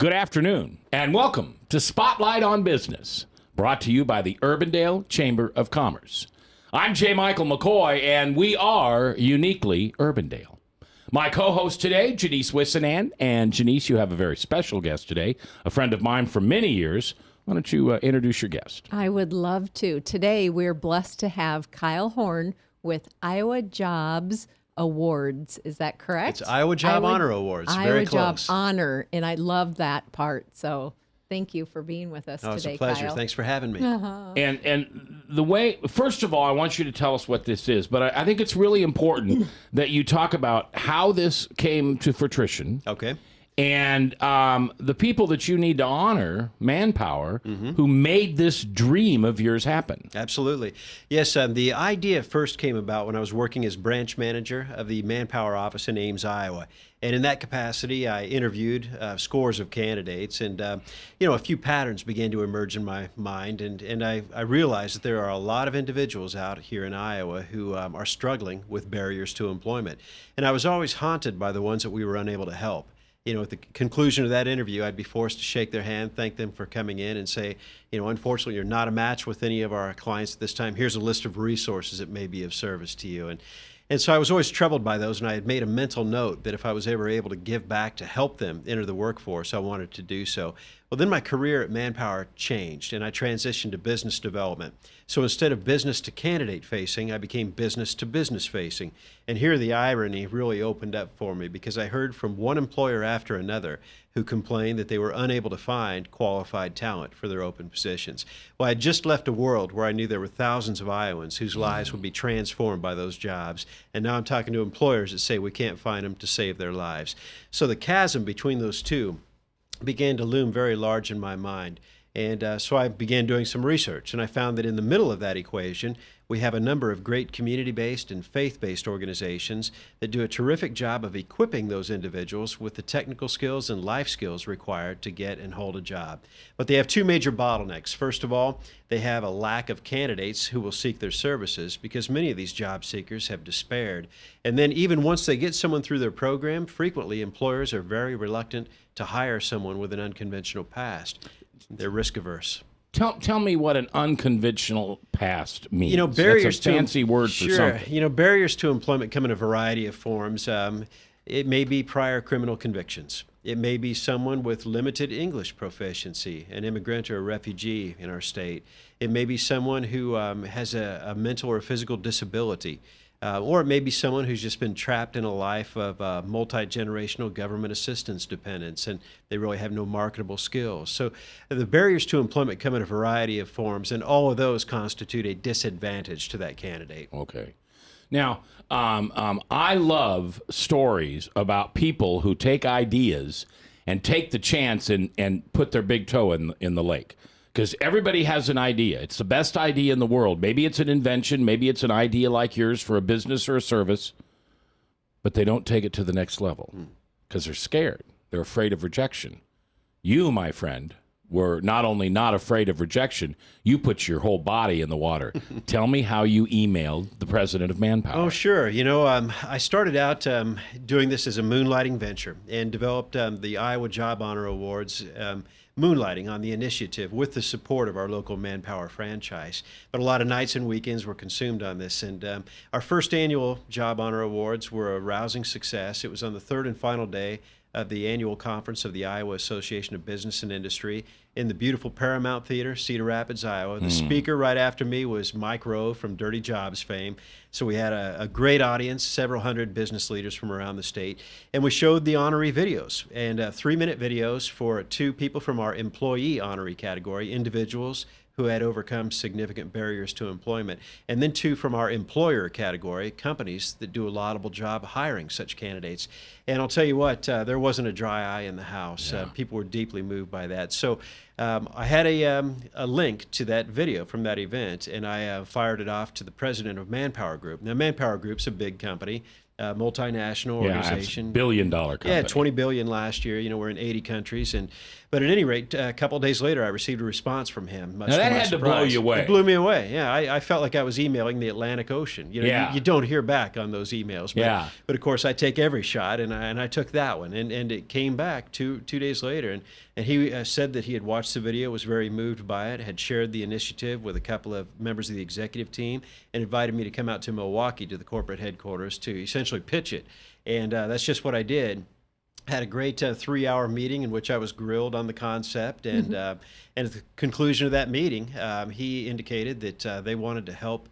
Good afternoon, and welcome to Spotlight on Business, brought to you by the Urbandale Chamber of Commerce. I'm J. Michael McCoy, and we are uniquely Urbandale. My co-host today, Janice Wissanan, and Janice, you have a very special guest today, a friend of mine for many years. Why don't you introduce your guest? I would love to. Today, we're blessed to have Kyle Horn with Iowa Jobs Awards. Is that correct? It's Iowa Job Honor Awards. Very close. Iowa Job Honor, and I love that part. So thank you for being with us today, It's a pleasure. Kyle. Thanks for having me. And the way, first of all, I want you to tell us what this is, but I think it's really important that you talk about how this came to fruition. Okay. And the people that you need to honor, Manpower, who made this dream of yours happen. Absolutely. Yes, the idea first came about when I was working as branch manager of the Manpower office in Ames, Iowa. And in that capacity, I interviewed scores of candidates, and a few patterns began to emerge in my mind. And I realized that there are a lot of individuals out here in Iowa who are struggling with barriers to employment. And I was always haunted by the ones that we were unable to help. At the conclusion of that interview, I'd be forced to shake their hand, thank them for coming in, and say, unfortunately, you're not a match with any of our clients at this time. Here's a list of resources that may be of service to you. And so I was always troubled by those, and I had made a mental note that if I was ever able to give back to help them enter the workforce, I wanted to do so. Well, then my career at Manpower changed, and I transitioned to business development. So instead of business to candidate facing, I became business to business facing. And here the irony really opened up for me, because I heard from one employer after another who complained that they were unable to find qualified talent for their open positions. Well, I had just left a world where I knew there were thousands of Iowans whose lives would be transformed by those jobs. And now I'm talking to employers that say we can't find them to save their lives. So the chasm between those two began to loom very large in my mind. And so I began doing some research, and I found that in the middle of that equation, we have a number of great community-based and faith-based organizations that do a terrific job of equipping those individuals with the technical skills and life skills required to get and hold a job. But they have two major bottlenecks. First of all, they have a lack of candidates who will seek their services, because many of these job seekers have despaired. And then even once they get someone through their program, frequently employers are very reluctant to hire someone with an unconventional past. They're risk averse. Tell me what an unconventional past means. Barriers That's a fancy word for something. Barriers to employment come in a variety of forms. It may be prior criminal convictions. It may be someone with limited English proficiency, an immigrant or a refugee in our state. It may be someone who has a mental or physical disability. Or it may be someone who's just been trapped in a life of multi-generational government assistance dependence, and they really have no marketable skills. So the barriers to employment come in a variety of forms, and all of those constitute a disadvantage to that candidate. Okay. Now, I love stories about people who take ideas and take the chance and put their big toe in the lake. Because everybody has an idea. It's the best idea in the world. Maybe it's an invention. Maybe it's an idea like yours for a business or a service. But they don't take it to the next level because they're scared. They're afraid of rejection. You, my friend, were not only not afraid of rejection, you put your whole body in the water. Tell me how you emailed the president of Manpower. Oh, sure. I started out doing this as a moonlighting venture and developed the Iowa Job Honor Awards, moonlighting on the initiative with the support of our local Manpower franchise. But a lot of nights and weekends were consumed on this. And our first annual Job Honor Awards were a rousing success. It was on the third and final day of the annual conference of the Iowa Association of Business and Industry in the beautiful Paramount Theater, Cedar Rapids, Iowa. The speaker right after me was Mike Rowe from Dirty Jobs fame. So we had a great audience, several hundred business leaders from around the state, and we showed the honoree videos, and 3-minute videos for 2 people from our employee honoree category, individuals who had overcome significant barriers to employment, and then 2 from our employer category, companies that do a laudable job hiring such candidates. And I'll tell you what, there wasn't a dry eye in the house. Yeah. People were deeply moved by that. So I had a link to that video from that event, and I fired it off to the president of Manpower Group. Now, Manpower Group's a big company. multinational Yeah, organization. billion-dollar company. Yeah, 20 billion last year. We're in 80 countries, but at any rate, a couple of days later, I received a response from him. Much Now, that to my had to blow surprise. you away. It blew me away. Yeah, I felt like I was emailing the Atlantic Ocean. Yeah. You don't hear back on those emails. But, Yeah. But of course, I take every shot, and I took that one, and it came back two days later, and he said that he had watched the video, was very moved by it, had shared the initiative with a couple of members of the executive team, and invited me to come out to Milwaukee to the corporate headquarters to essentially pitch it. And that's just what I did. Had a great 3-hour meeting in which I was grilled on the concept, and at the conclusion of that meeting, he indicated that they wanted to help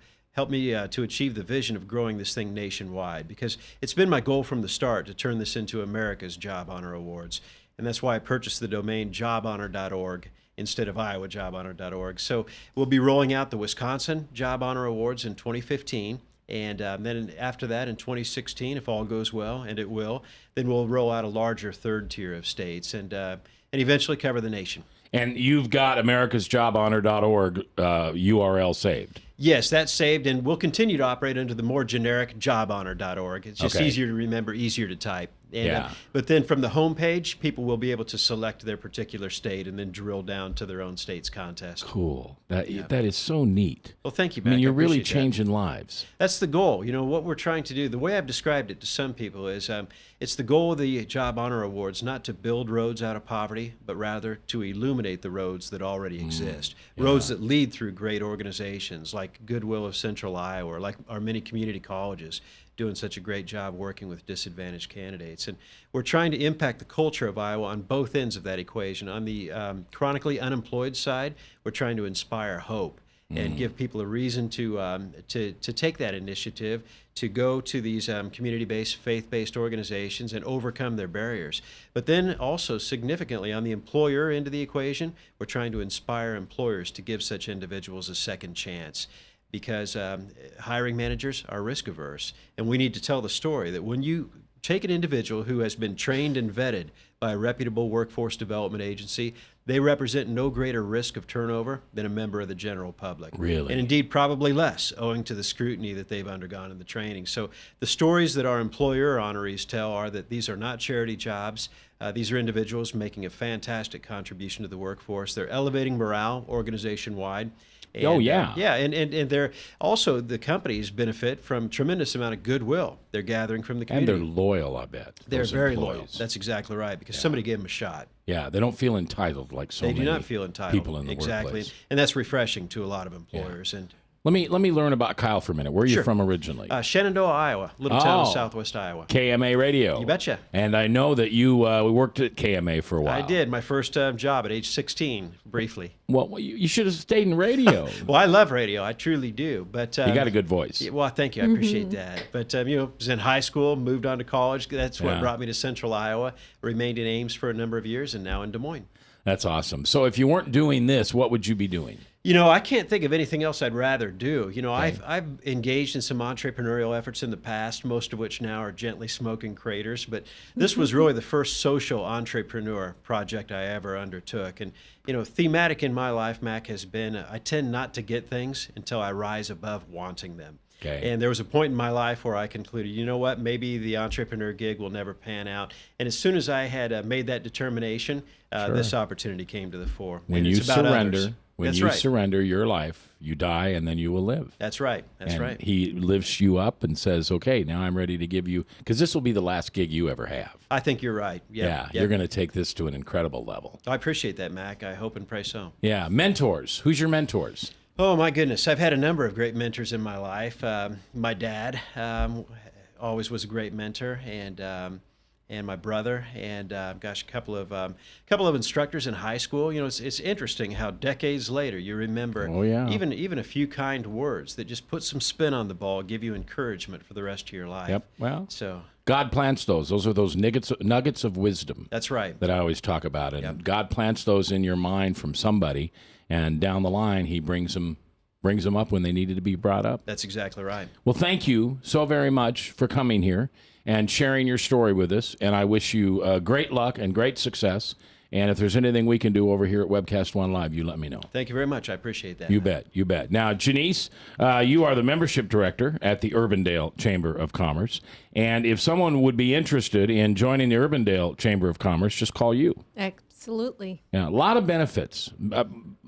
me to achieve the vision of growing this thing nationwide, because it's been my goal from the start to turn this into America's Job Honor Awards, and that's why I purchased the domain jobhonor.org instead of iowajobhonor.org. So we'll be rolling out the Wisconsin Job Honor Awards in 2015. And then after that, in 2016, if all goes well, and it will, then we'll roll out a larger third tier of states and eventually cover the nation. And you've got americasjobhonor.org URL saved. Yes, that's saved, and we'll continue to operate under the more generic jobhonor.org. It's just Okay. easier to remember, easier to type. And, Yeah. But then from the homepage, people will be able to select their particular state and then drill down to their own state's contest. Cool. That is so neat. Well, thank you, I mean, Mac. you're really appreciate that. changing lives. That's the goal. What we're trying to do, the way I've described it to some people is it's the goal of the Job Honor Awards not to build roads out of poverty, but rather to illuminate the roads that already exist. Roads that lead through great organizations like Goodwill of Central Iowa, or like our many community colleges doing such a great job working with disadvantaged candidates. And we're trying to impact the culture of Iowa on both ends of that equation. On the chronically unemployed side, we're trying to inspire hope and give people a reason to take that initiative, to go to these community-based, faith-based organizations and overcome their barriers. But then also significantly on the employer end of the equation, we're trying to inspire employers to give such individuals a second chance, because hiring managers are risk averse, and we need to tell the story that when you take an individual who has been trained and vetted by a reputable workforce development agency, they represent no greater risk of turnover than a member of the general public. Really? And indeed probably less, owing to the scrutiny that they've undergone in the training. So the stories that our employer honorees tell are that these are not charity jobs. These are individuals making a fantastic contribution to the workforce. They're elevating morale organization-wide. Oh, yeah. Yeah, and they're also, the companies benefit from tremendous amount of goodwill they're gathering from the And community. they're loyal, I bet. They're those very loyal. employees. That's exactly right, because somebody gave them a shot. Yeah, they don't feel entitled like so They many do not feel entitled. people in the exactly. workplace. And that's refreshing to a lot of employers. And Let me learn about Kyle for a minute. Where are you Sure. from originally? Shenandoah, Iowa, little town in Oh. southwest Iowa. KMA Radio. You betcha. And I know that you worked at KMA for a while. I did my first job at age 16, briefly. Well, you should have stayed in radio. Well, I love radio. I truly do. But You got a good voice. yeah, well, thank you. I appreciate that. But was in high school, moved on to college. That's what Yeah. brought me to Central Iowa. Remained in Ames for a number of years, and now in Des Moines. That's awesome. So if you weren't doing this, what would you be doing? I can't think of anything else I'd rather do. I've engaged in some entrepreneurial efforts in the past, most of which now are gently smoking craters. But this was really the first social entrepreneur project I ever undertook. And, thematic in my life, Mac, has been I tend not to get things until I rise above wanting them. Okay. And there was a point in my life where I concluded, you know what, maybe the entrepreneur gig will never pan out. And as soon as I had made that determination, this opportunity came to the fore. When And you it's about surrender, others. when That's you right. surrender your life, you die, and then you will live. That's right. That's and right. He lifts you up and says, "Okay, now I'm ready to give you," because this will be the last gig you ever have. I think you're right. Yeah. You're going to take this to an incredible level. I appreciate that, Mac. I hope and pray so. Yeah, mentors. Who's your mentors? Oh, my goodness. I've had a number of great mentors in my life. My dad always was a great mentor, and my brother, and a couple of instructors in high school. It's interesting how decades later you remember Oh, yeah. even a few kind words that just put some spin on the ball, give you encouragement for the rest of your life. Yep. Well, So God plants those. Those are those nuggets of wisdom that's right. that I always talk about. And God plants those in your mind from somebody, and down the line, He brings them up when they needed to be brought up. That's exactly right. Well, thank you so very much for coming here and sharing your story with us. And I wish you great luck and great success. And if there's anything we can do over here at Webcast One Live, you let me know. Thank you very much. I appreciate that. You bet. You bet. Now, Janice, you are the membership director at the Urbandale Chamber of Commerce. And if someone would be interested in joining the Urbandale Chamber of Commerce, just call you. Absolutely. Yeah, a lot of benefits.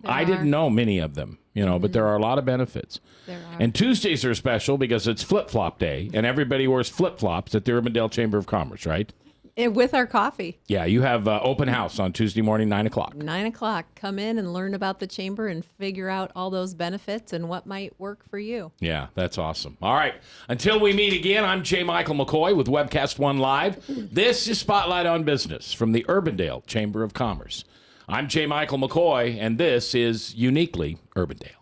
I didn't know many of them, but there are a lot of benefits. There are. And Tuesdays are special because it's flip-flop day, and everybody wears flip-flops at the Urbandale Chamber of Commerce, right? And with our coffee. Yeah, you have open house on Tuesday morning, 9 o'clock. 9 o'clock. Come in and learn about the chamber and figure out all those benefits and what might work for you. Yeah, that's awesome. All right. Until we meet again, I'm J. Michael McCoy with Webcast One Live. This is Spotlight on Business from the Urbandale Chamber of Commerce. I'm J. Michael McCoy, and this is Uniquely Urbandale.